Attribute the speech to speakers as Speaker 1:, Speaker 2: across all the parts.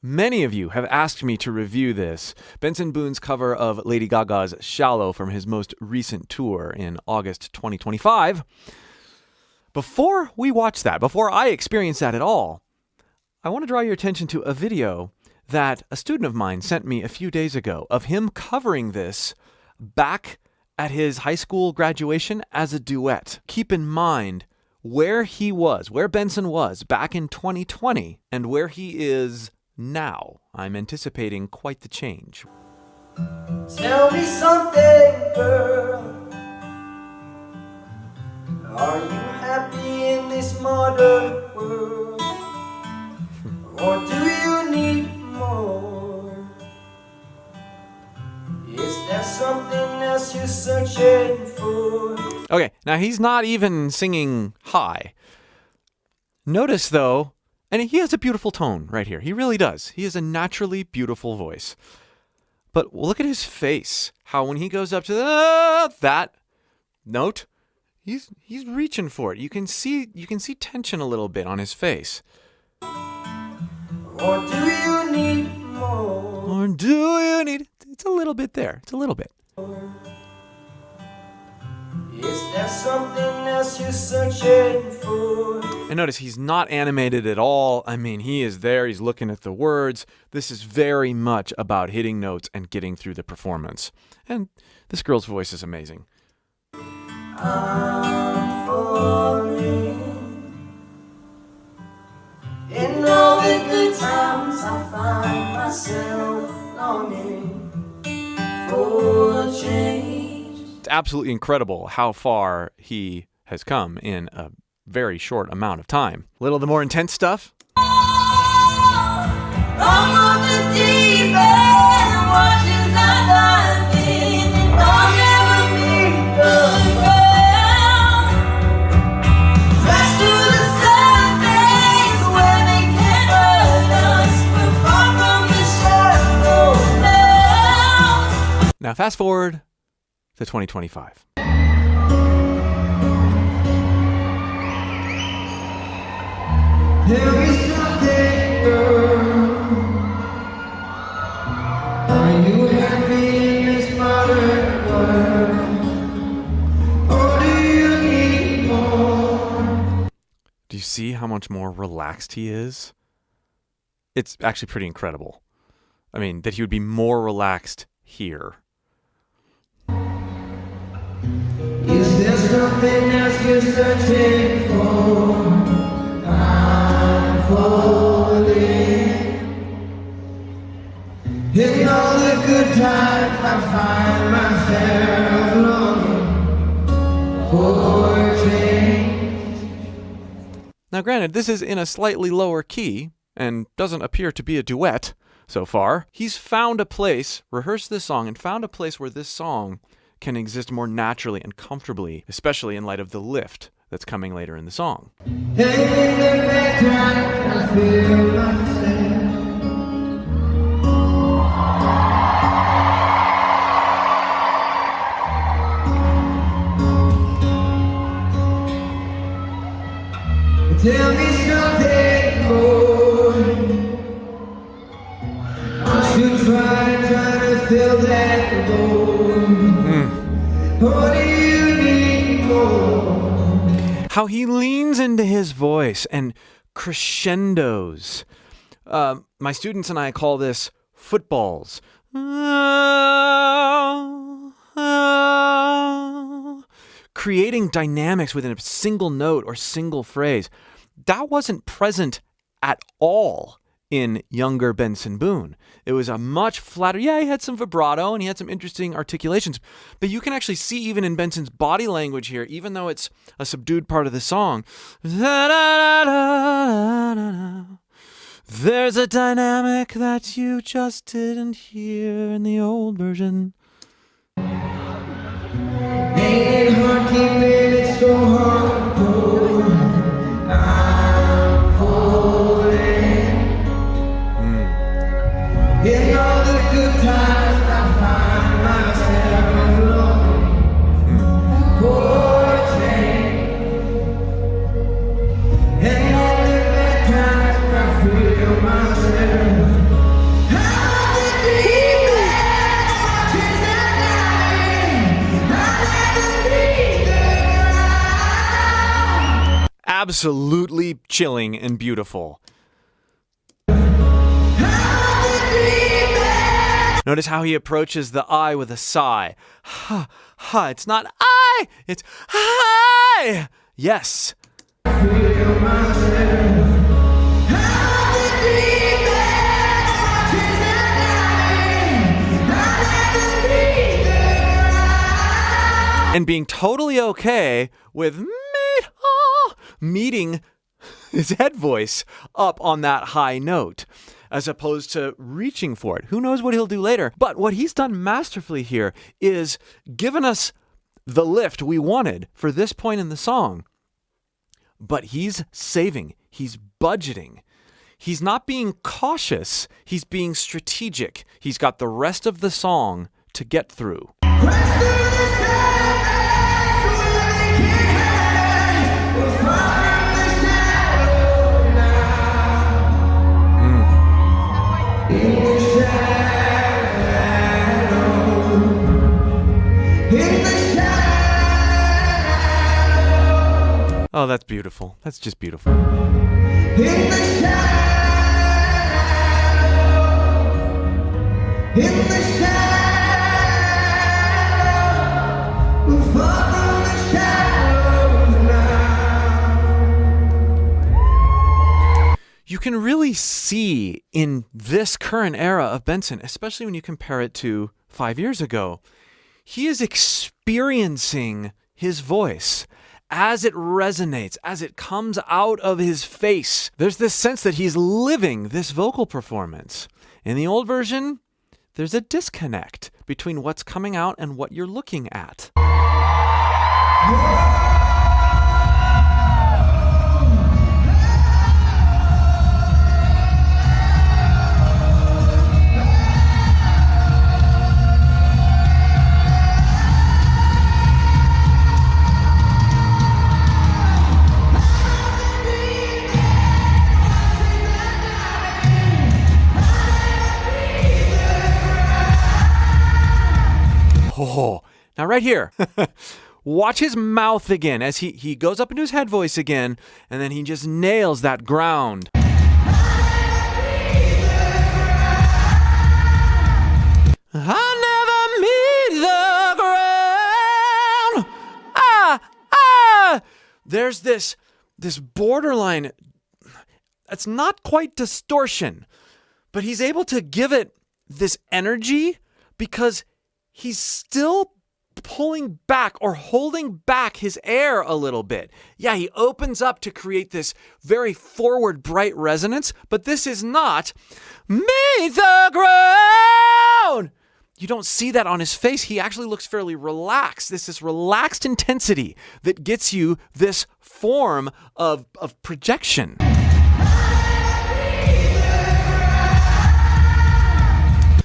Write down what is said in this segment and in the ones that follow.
Speaker 1: Many of you have asked me to review this, Benson Boone's cover of Lady Gaga's Shallow from his most recent tour in August 2025. Before we watch that, before I experience that at all, I want to draw your attention to a video that a student of mine sent me a few days ago of him covering this back at his high school graduation as a duet. Keep in mind where he was, where Benson was back in 2020 and where he is now. I'm anticipating quite the change.
Speaker 2: Tell me something, girl. Are you happy in this modern world? Or do you need more? Is there something else you're searching for?
Speaker 1: Okay, now he's not even singing high. Notice though, and he has a beautiful tone right here. He really does. He has a naturally beautiful voice. But look at his face. How when he goes up to that note, he's reaching for it. You can see tension a little bit on his face.
Speaker 2: Or do you need more?
Speaker 1: Or do you need... It's a little bit there. It's a little bit.
Speaker 2: Is there something else you're searching for?
Speaker 1: And notice he's not animated at all. I mean, he is there. He's looking at the words. This is very much about hitting notes and getting through the performance. And this girl's voice is amazing.
Speaker 2: I'm falling. In all the good times I find myself longing for change.
Speaker 1: It's absolutely incredible how far he has come in a very short amount of time. A little of the more intense stuff. Now fast forward to 2025.
Speaker 2: Tell me something, girl. Are you happy in this modern world? Or do you need more?
Speaker 1: Do you see how much more relaxed he is? It's actually pretty incredible. I mean, that he would be more relaxed here.
Speaker 2: Is there something else you're searching for? I'm falling. In all the good times I find myself longing for change.
Speaker 1: Now granted, this is in a slightly lower key and doesn't appear to be a duet so far. He's found a place, rehearsed this song, and found a place where this song can exist more naturally and comfortably, especially in light of the lift that's coming later in the song.
Speaker 2: Tell me something more. I should try to fill that void. Or do you need more?
Speaker 1: How he leans into his voice and crescendos. My students and I call this footballs. Creating dynamics within a single note or single phrase. That wasn't present at all in younger Benson Boone. It was a much flatter, yeah, he had some vibrato and he had some interesting articulations, but you can actually see even in Benson's body language here, even though it's a subdued part of the song, there's a dynamic that you just didn't hear in the old version.
Speaker 2: Ain't it hard keeping it so hardcore? I'm falling. In all the good times I find myself longing for change. And all the bad times I feel myself
Speaker 1: absolutely chilling and beautiful. Notice how he approaches the I with a sigh. Ha, ha, it's not I, it's hi. Yes. And being totally okay with meeting his head voice up on that high note, as opposed to reaching for it. Who knows what he'll do later? But what he's done masterfully here is given us the lift we wanted for this point in the song. But he's saving. He's budgeting. He's not being cautious. He's being strategic. He's got the rest of the song to get through. Oh, that's beautiful. That's just beautiful. You can really see in this current era of Benson, especially when you compare it to 5 years ago, he is experiencing his voice as it resonates, as it comes out of his face. There's this sense that he's living this vocal performance. In the old version, there's a disconnect between what's coming out and what you're looking at. Oh, now right here, watch his mouth again as he goes up into his head voice again, and then he just nails that ground. I never meet the ground. There's this borderline. It's not quite distortion, but he's able to give it this energy because he's still pulling back or holding back his air a little bit. Yeah, he opens up to create this very forward, bright resonance, but this is not meet the ground. You don't see that on his face. He actually looks fairly relaxed. This relaxed intensity that gets you this form of projection.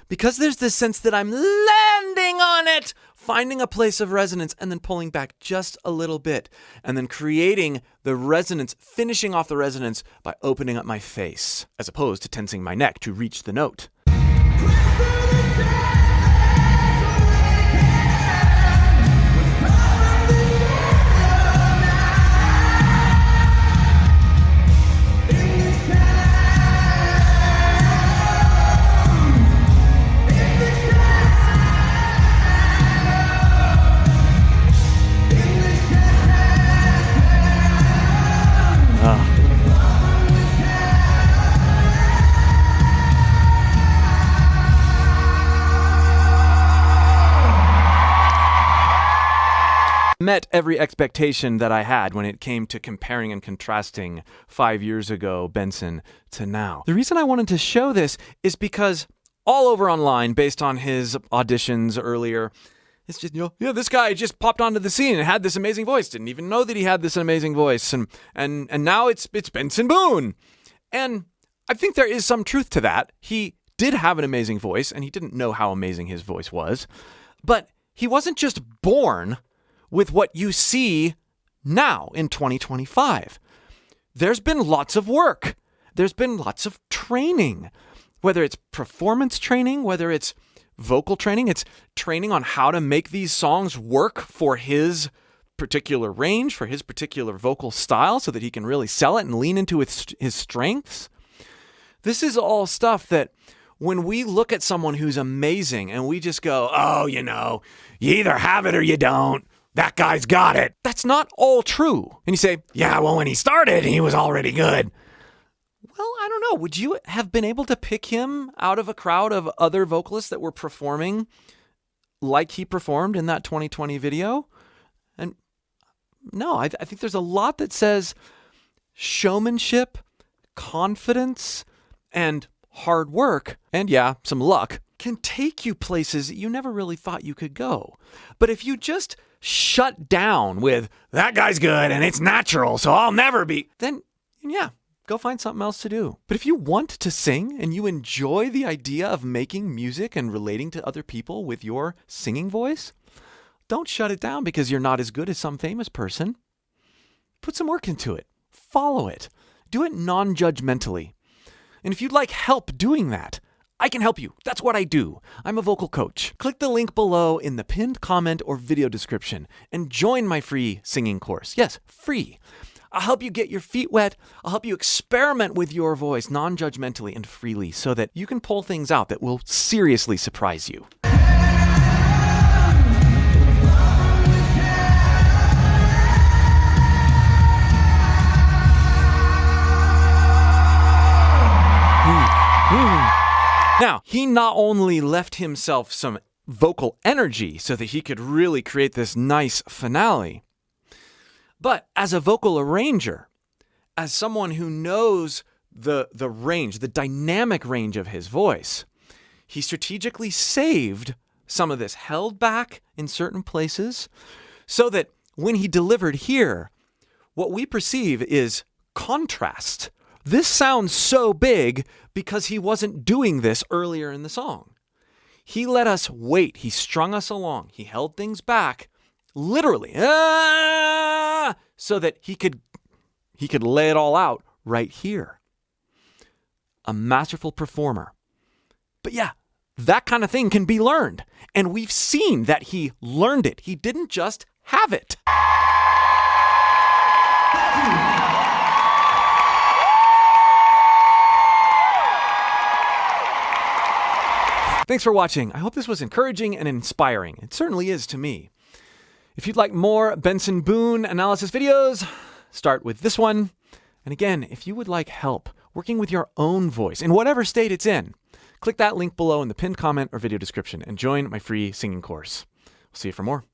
Speaker 1: Because there's this sense that I'm landing on it, finding a place of resonance and then pulling back just a little bit and then creating the resonance, finishing off the resonance by opening up my face as opposed to tensing my neck to reach the note. Met every expectation that I had when it came to comparing and contrasting 5 years ago Benson to now. The reason I wanted to show this is because all over online, based on his auditions earlier, it's just, this guy just popped onto the scene and had this amazing voice. Didn't even know that he had this amazing voice. And now it's Benson Boone. And I think there is some truth to that. He did have an amazing voice, and he didn't know how amazing his voice was. But he wasn't just born with what you see now in 2025. There's been lots of work. There's been lots of training, whether it's performance training, whether it's vocal training, it's training on how to make these songs work for his particular range, for his particular vocal style, so that he can really sell it and lean into his strengths. This is all stuff that when we look at someone who's amazing and we just go, oh, you either have it or you don't. That guy's got it. That's not all true. And you say, yeah, well, when he started, he was already good. Well, I don't know. Would you have been able to pick him out of a crowd of other vocalists that were performing like he performed in that 2020 video? And no, I think there's a lot that says showmanship, confidence, and hard work, and yeah, some luck, can take you places that you never really thought you could go. But if you just shut down with, that guy's good and it's natural, so I'll never be, then yeah, go find something else to do. But if you want to sing and you enjoy the idea of making music and relating to other people with your singing voice, don't shut it down because you're not as good as some famous person. Put some work into it. Follow it. Do it non-judgmentally. And if you'd like help doing that, I can help you. That's what I do. I'm a vocal coach. Click the link below in the pinned comment or video description and join my free singing course. Yes, free. I'll help you get your feet wet. I'll help you experiment with your voice non-judgmentally and freely so that you can pull things out that will seriously surprise you. Now, he not only left himself some vocal energy so that he could really create this nice finale, but as a vocal arranger, as someone who knows the range, the dynamic range of his voice, he strategically saved some of this, held back in certain places, so that when he delivered here, what we perceive is contrast. This sounds so big because he wasn't doing this earlier in the song. He let us wait. He strung us along. He held things back, literally, so that he could lay it all out right here. A masterful performer. But yeah, that kind of thing can be learned. And we've seen that he learned it. He didn't just have it. Thanks for watching. I hope this was encouraging and inspiring. It certainly is to me. If you'd like more Benson Boone analysis videos, start with this one. And again, if you would like help working with your own voice in whatever state it's in, click that link below in the pinned comment or video description and join my free singing course. We'll see you for more.